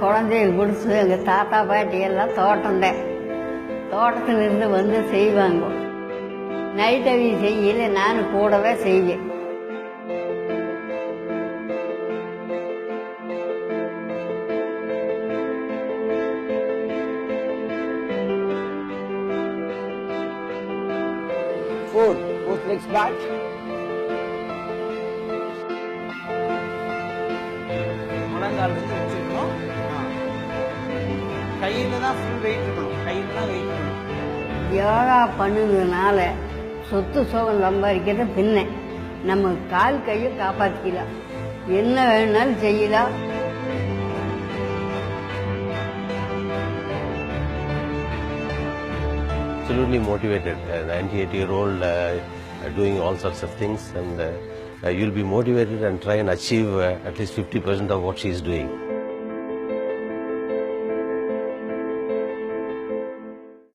குழந்தைய கொடுத்து எங்கள் தாத்தா பாட்டி எல்லாம் தோட்டத்திலிருந்து வந்து செய்வாங்க. நைட்டவி செய்யல, நான் கூடவே செய்வேன். Both legs back. முழங்கால் வந்து வச்சுக்கணும். கையில தான் ஃபுல் வெயிட் இருக்கணும். கையில தான் வெயிட் இருக்கணும். யோகா பண்ணுறதுனால சொத்து சுகம் சம்பாதிக்கிறது பின்ன நம்ம கால் கையை காப்பாற்றிக்கலாம். என்ன வேணுனாலும் செய்யலாம். Absolutely motivated. A 98-year-old doing all sorts of things, and you'll be motivated and try and achieve at least 50% of what she's doing.